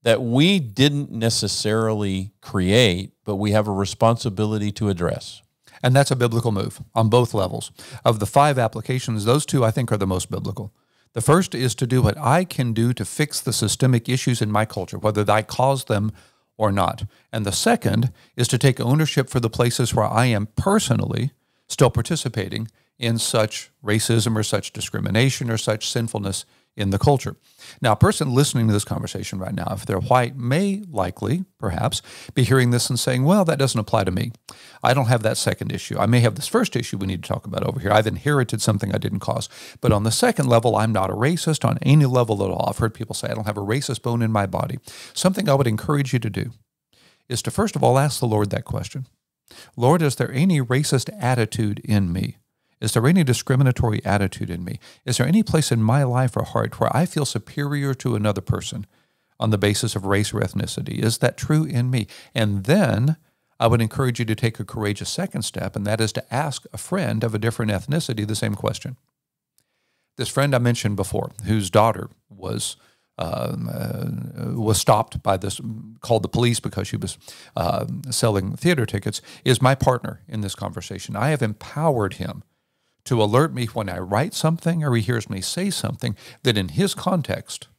A: that we didn't necessarily create, but we have a responsibility to address.
B: And that's a biblical move on both levels. Of the 5 applications, those 2 I think are the most biblical. The first is to do what I can do to fix the systemic issues in my culture, whether I caused them or not. And the second is to take ownership for the places where I am personally still participating in such racism or such discrimination or such sinfulness in the culture. Now, a person listening to this conversation right now, if they're white, may likely, perhaps, be hearing this and saying, well, that doesn't apply to me. I don't have that second issue. I may have this first issue we need to talk about over here. I've inherited something I didn't cause. But on the second level, I'm not a racist on any level at all. I've heard people say, I don't have a racist bone in my body. Something I would encourage you to do is to, first of all, ask the Lord that question. Lord, is there any racist attitude in me? Is there any discriminatory attitude in me? Is there any place in my life or heart where I feel superior to another person on the basis of race or ethnicity? Is that true in me? And then I would encourage you to take a courageous second step, and that is to ask a friend of a different ethnicity the same question. This friend I mentioned before, whose daughter was stopped by this, called the police because she was selling theater tickets, is my partner in this conversation. I have empowered him to alert me when I write something or he hears me say something that in his context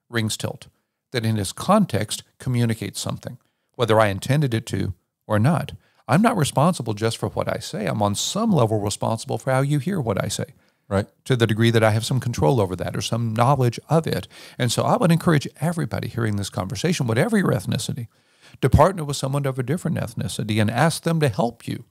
B: rings tilt, that in his context communicates something, whether I intended it to or not. I'm not responsible just for what I say. I'm on some level responsible for how you hear what I say.
A: Right.
B: To the degree that I have some control over that or some knowledge of it. And so I would encourage everybody hearing this conversation, whatever your ethnicity, to partner with someone of a different ethnicity and ask them to help you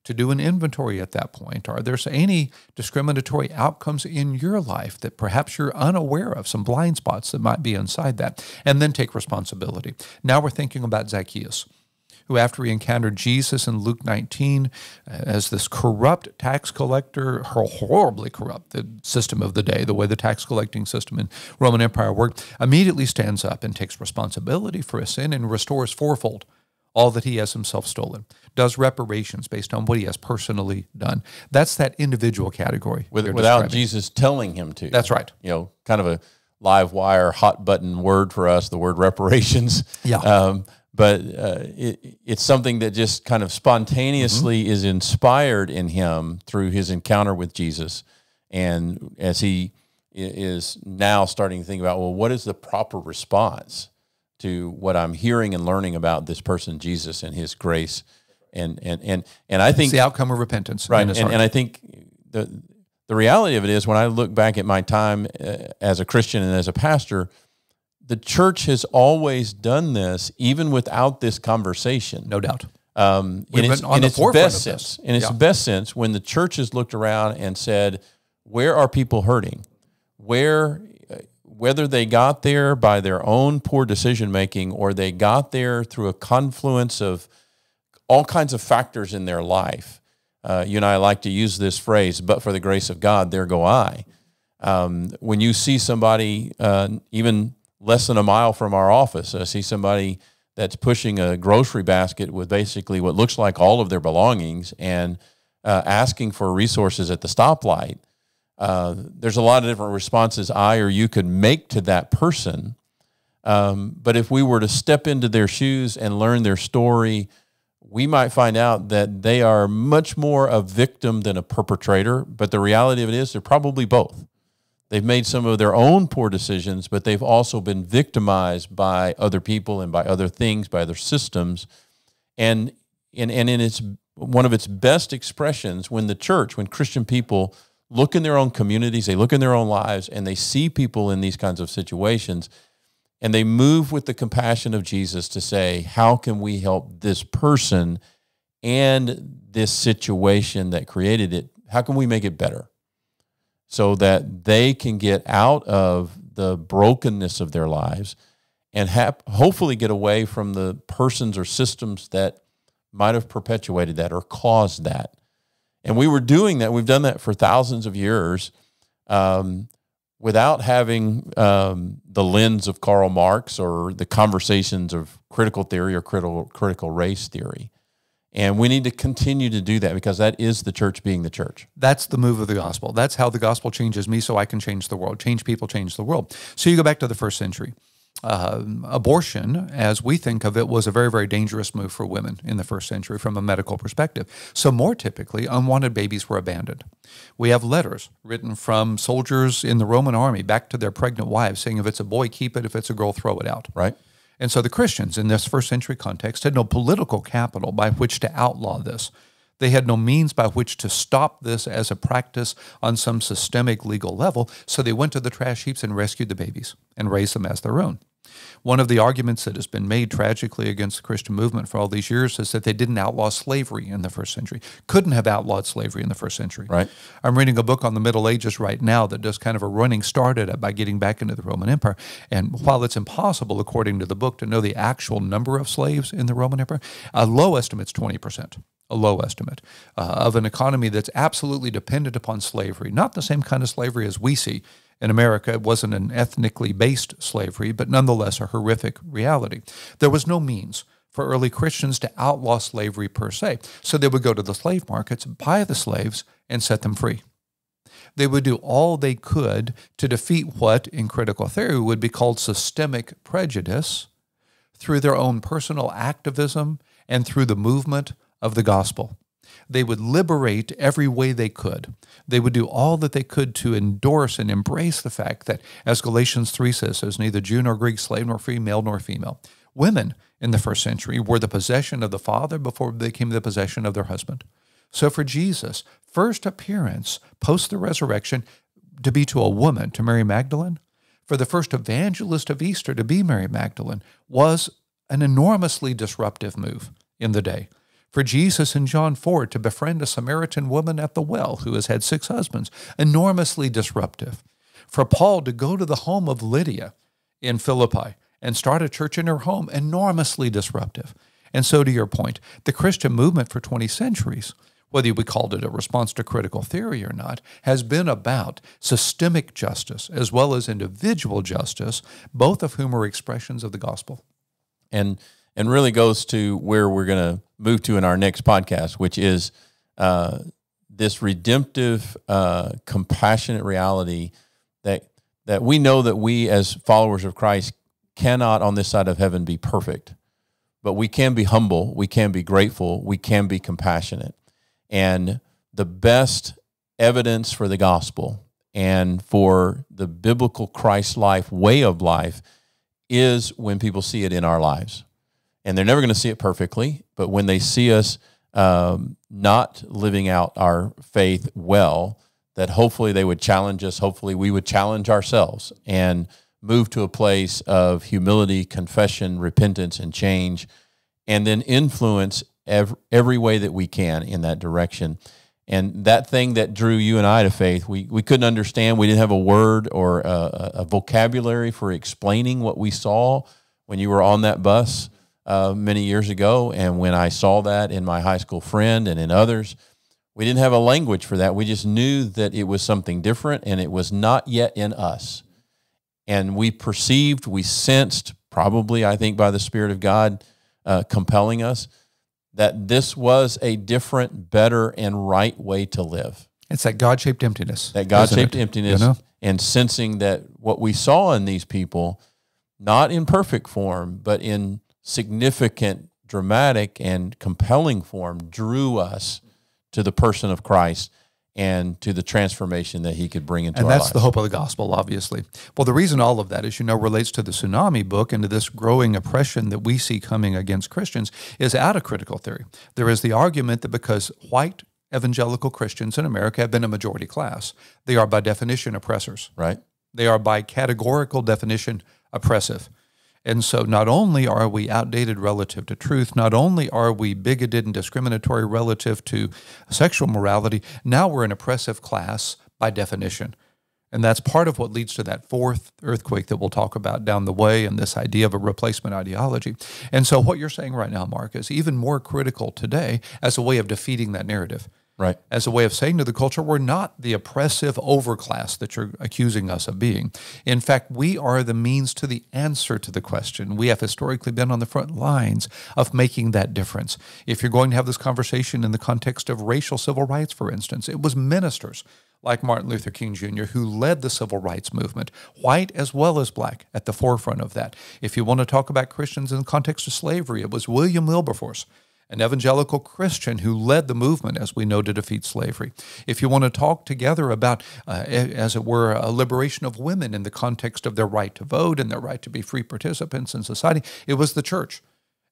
B: to do an inventory at that point. Are there any discriminatory outcomes in your life that perhaps you're unaware of, some blind spots that might be inside that, and then take responsibility. Now we're thinking about Zacchaeus, who after he encountered Jesus in Luke 19 as this corrupt tax collector, horribly corrupt, the system of the day, the way the tax collecting system in Roman Empire worked, immediately stands up and takes responsibility for his sin and restores fourfold all that he has himself stolen, does reparations based on what he has personally done. That's that individual category.
A: Without Jesus telling him to.
B: That's right.
A: You know, kind of a live wire, hot button word for us, the word reparations.
B: Yeah.
A: But it's something that just kind of spontaneously is inspired in him through his encounter with Jesus. And as he is now starting to think about, well, what is the proper response to what I'm hearing and learning about this person, Jesus, and his grace? And I think
B: it's the outcome of repentance.
A: Right. And I think the reality of it is, when I look back at my time as a Christian and as a pastor, the church has always done this, even without this conversation.
B: No doubt.
A: In its best sense, when the church has looked around and said, where are people hurting? Whether they got there by their own poor decision-making or they got there through a confluence of all kinds of factors in their life. You and I like to use this phrase, but for the grace of God, there go I. When you see somebody, even less than a mile from our office, I see somebody that's pushing a grocery basket with basically what looks like all of their belongings and asking for resources at the stoplight. There's a lot of different responses I or you could make to that person, But if we were to step into their shoes and learn their story, we might find out that they are much more a victim than a perpetrator. But the reality of it is they're probably both. They've made some of their own poor decisions, but they've also been victimized by other people and by other things, by other systems. And in its one of its best expressions, when the church, when Christian people look in their own communities, they look in their own lives, and they see people in these kinds of situations, and they move with the compassion of Jesus to say, how can we help this person and this situation that created it? How can we make it better so that they can get out of the brokenness of their lives and hopefully get away from the persons or systems that might have perpetuated that or caused that? And we were doing that. We've done that for thousands of years without having the lens of Karl Marx or the conversations of critical theory or critical race theory. And we need to continue to do that because that is the church being the church.
B: That's the move of the gospel. That's how the gospel changes me so I can change the world. Change people, change the world. So you go back to the first century. Abortion, as we think of it, was a very, very dangerous move for women in the first century from a medical perspective. So more typically, unwanted babies were abandoned. We have letters written from soldiers in the Roman army back to their pregnant wives saying, if it's a boy, keep it. If it's a girl, throw it out.
A: Right.
B: And so the Christians in this first century context had no political capital by which to outlaw this. They had no means by which to stop this as a practice on some systemic legal level, so they went to the trash heaps and rescued the babies and raised them as their own. One of the arguments that has been made tragically against the Christian movement for all these years is that they didn't outlaw slavery in the first century, couldn't have outlawed slavery in the first century.
A: Right.
B: I'm reading a book on the Middle Ages right now that does kind of a running start at it by getting back into the Roman Empire. And while it's impossible, according to the book, to know the actual number of slaves in the Roman Empire, a low estimate's 20%. A low estimate of an economy that's absolutely dependent upon slavery, not the same kind of slavery as we see in America. It wasn't an ethnically based slavery, but nonetheless a horrific reality. There was no means for early Christians to outlaw slavery per se. So they would go to the slave markets, buy the slaves, and set them free. They would do all they could to defeat what, in critical theory, would be called systemic prejudice through their own personal activism and through the movement of the gospel. They would liberate every way they could. They would do all that they could to endorse and embrace the fact that, as Galatians 3 says, there's neither Jew nor Greek, slave nor free, male nor female. Women in the first century were the possession of the father before they became the possession of their husband. So for Jesus' first appearance post the resurrection to be to a woman, to Mary Magdalene, for the first evangelist of Easter to be Mary Magdalene, was an enormously disruptive move in the day. For Jesus in John 4 to befriend a Samaritan woman at the well who has had 6 husbands, enormously disruptive. For Paul to go to the home of Lydia in Philippi and start a church in her home, enormously disruptive. And so to your point, the Christian movement for 20 centuries, whether we called it a response to critical theory or not, has been about systemic justice as well as individual justice, both of whom are expressions of the gospel.
A: And really goes to where we're going to move to in our next podcast, which is this redemptive, compassionate reality that we know that we as followers of Christ cannot on this side of heaven be perfect, but we can be humble, we can be grateful, we can be compassionate. And the best evidence for the gospel and for the biblical Christ life, way of life, is when people see it in our lives. And they're never going to see it perfectly, but when they see us not living out our faith well, that hopefully they would challenge us, hopefully we would challenge ourselves and move to a place of humility, confession, repentance, and change, and then influence every way that we can in that direction. And that thing that drew you and I to faith, we couldn't understand. We didn't have a word or a vocabulary for explaining what we saw when you were on that bus many years ago, and when I saw that in my high school friend and in others, we didn't have a language for that. We just knew that it was something different, and it was not yet in us. And we perceived, we sensed, probably I think by the Spirit of God compelling us, that this was a different, better, and right way to live.
B: It's that God-shaped emptiness.
A: That God-shaped emptiness, you know? And sensing that what we saw in these people not in perfect form, but in significant, dramatic, and compelling form, drew us to the person of Christ and to the transformation that he could bring into our lives.
B: And that's the hope of the gospel, obviously. Well, the reason all of that, as you know, relates to the tsunami book and to this growing oppression that we see coming against Christians is out of critical theory. There is the argument that because white evangelical Christians in America have been a majority class, they are by definition oppressors.
A: Right.
B: They are by categorical definition oppressive. And so not only are we outdated relative to truth, not only are we bigoted and discriminatory relative to sexual morality, now we're an oppressive class by definition. And that's part of what leads to that fourth earthquake that we'll talk about down the way and this idea of a replacement ideology. And so what you're saying right now, Mark, is even more critical today as a way of defeating that narrative.
A: Right.
B: As a way of saying to the culture, we're not the oppressive overclass that you're accusing us of being. In fact, we are the means to the answer to the question. We have historically been on the front lines of making that difference. If you're going to have this conversation in the context of racial civil rights, for instance, it was ministers like Martin Luther King Jr. who led the civil rights movement, white as well as black, at the forefront of that. If you want to talk about Christians in the context of slavery, it was William Wilberforce, an evangelical Christian who led the movement, as we know, to defeat slavery. If you want to talk together about, as it were, a liberation of women in the context of their right to vote and their right to be free participants in society, it was the church.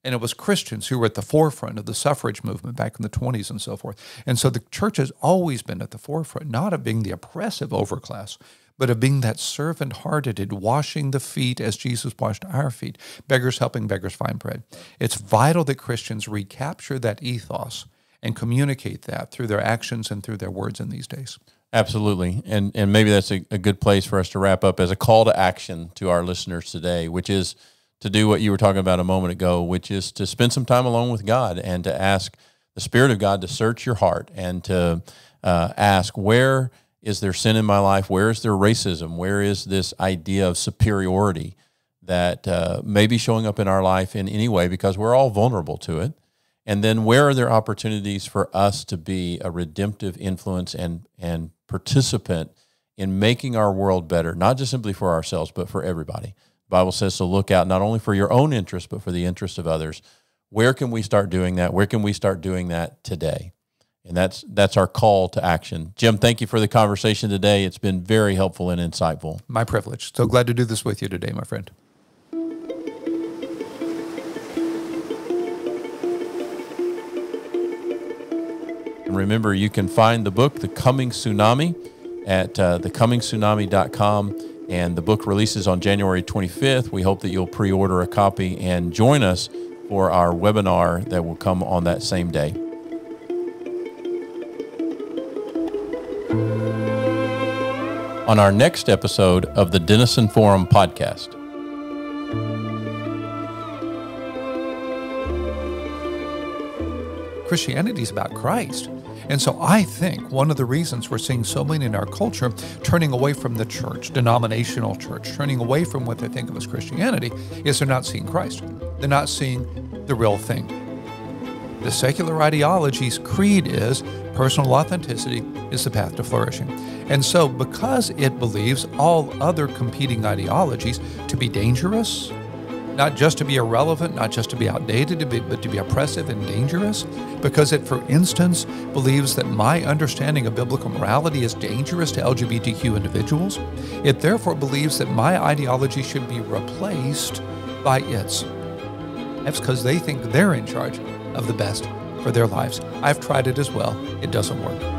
B: And it was Christians who were at the forefront of the suffrage movement back in the 20s and so forth. And so the church has always been at the forefront, not of being the oppressive overclass, but of being that servant-hearted, washing the feet as Jesus washed our feet, beggars helping beggars find bread. It's vital that Christians recapture that ethos and communicate that through their actions and through their words in these days.
A: Absolutely. And maybe that's a good place for us to wrap up as a call to action to our listeners today, which is to do what you were talking about a moment ago, which is to spend some time alone with God and to ask the Spirit of God to search your heart and to ask, where is there sin in my life? Where is there racism? Where is this idea of superiority that may be showing up in our life in any way, because we're all vulnerable to it? And then where are there opportunities for us to be a redemptive influence and participant in making our world better, not just simply for ourselves, but for everybody? The Bible says to look out not only for your own interest, but for the interest of others. Where can we start doing that? Where can we start doing that today? And that's our call to action. Jim, thank you for the conversation today. It's been very helpful and insightful.
B: My privilege. So glad to do this with you today, my friend.
A: And remember, you can find the book, The Coming Tsunami, at thecomingtsunami.com. And the book releases on January 25th. We hope that you'll pre-order a copy and join us for our webinar that will come on that same day. On our next episode of the Denison Forum podcast.
B: Christianity is about Christ. And so I think one of the reasons we're seeing so many in our culture turning away from the church, denominational church, turning away from what they think of as Christianity, is they're not seeing Christ. They're not seeing the real thing. The secular ideology's creed is personal authenticity is the path to flourishing. And so because it believes all other competing ideologies to be dangerous, not just to be irrelevant, not just to be outdated, but to be oppressive and dangerous, because it, for instance, believes that my understanding of biblical morality is dangerous to LGBTQ individuals, it therefore believes that my ideology should be replaced by its. That's because they think they're in charge of the best for their lives. I've tried it as well. It doesn't work.